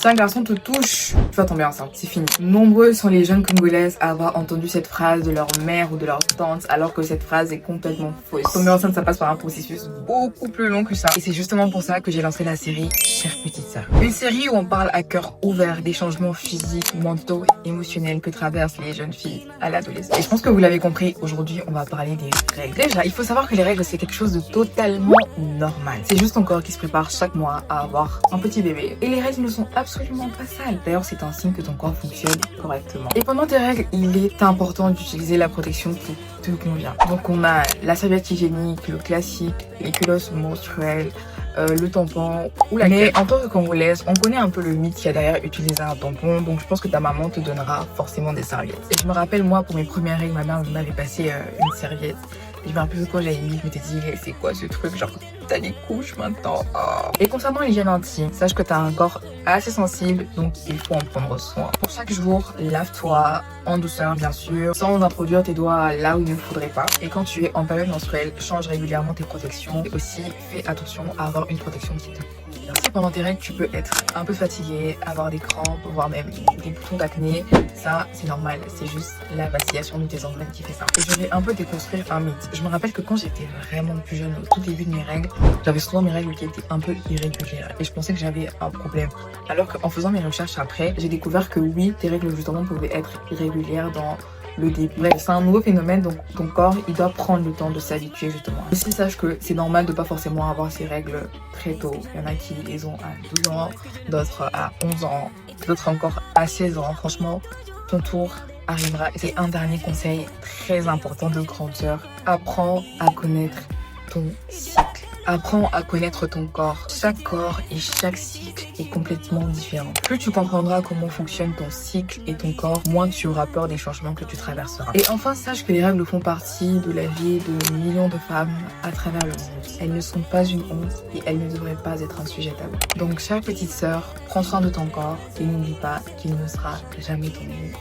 Certains garçons te touchent, tu vas tomber enceinte, c'est fini. Nombreux sont les jeunes Congolaises à avoir entendu cette phrase de leur mère ou de leur tante, alors que cette phrase est complètement fausse. Tomber enceinte, ça passe par un processus beaucoup plus long que ça. Et c'est justement pour ça que j'ai lancé la série Chère Petite Sœur. Une série où on parle à cœur ouvert des changements physiques, mentaux et émotionnels que traversent les jeunes filles à l'adolescence. Et je pense que vous l'avez compris, aujourd'hui on va parler des règles. Déjà, il faut savoir que les règles c'est quelque chose de totalement normal. C'est juste ton corps qui se prépare chaque mois à avoir un petit bébé. Et les règles ne sont absolument pas sales. D'ailleurs, c'est un signe que ton corps fonctionne correctement. Et pendant tes règles, il est important d'utiliser la protection qui te convient. Donc on a la serviette hygiénique, le classique, les culottes menstruelles, le tampon ou la Mais en tant que Congolaise, on connaît un peu le mythe qu'il y a derrière utiliser un tampon, donc je pense que ta maman te donnera forcément des serviettes. Et je me rappelle, moi, pour mes premières règles, ma mère m'avait passé une serviette. Et je me rappelle quand j'avais mis, je m'étais dit, c'est quoi ce truc, genre t'as des couches maintenant. Oh. Et concernant l'hygiène intime, sache que t'as un corps assez sensible, donc il faut en prendre soin. Pour chaque jour, lave-toi en douceur bien sûr, sans introduire tes doigts là où il ne faudrait pas. Et quand tu es en période menstruelle, change régulièrement tes protections. Et aussi, fais attention à avoir une protection qui te convient. Si pendant tes règles, tu peux être un peu fatigué, avoir des crampes, voire même des boutons d'acné, ça c'est normal, c'est juste la vacillation de tes hormones qui fait ça. Et je vais un peu déconstruire un mythe. Je me rappelle que quand j'étais vraiment plus jeune, au tout début de mes règles, j'avais souvent mes règles qui étaient un peu irrégulières et je pensais que j'avais un problème. Alors qu'en faisant mes recherches après, j'ai découvert que oui, tes règles justement pouvaient être irrégulières dans le début. Bref, c'est un nouveau phénomène, donc ton corps, il doit prendre le temps de s'habituer justement. Aussi, sache que c'est normal de pas forcément avoir ces règles très tôt. Il y en a qui les ont à 12 ans, d'autres à 11 ans, d'autres encore à 16 ans. Franchement, ton tour arrivera. Et c'est un dernier conseil très important de grande sœur. Apprends à connaître ton cycle. Apprends à connaître ton corps. Chaque corps et chaque cycle est complètement différent. Plus tu comprendras comment fonctionne ton cycle et ton corps, moins tu auras peur des changements que tu traverseras. Et enfin, sache que les règles font partie de la vie de millions de femmes à travers le monde. Elles ne sont pas une honte et elles ne devraient pas être un sujet tabou. Donc, chère petite sœur, prends soin de ton corps et n'oublie pas qu'il ne sera jamais ton ennemi.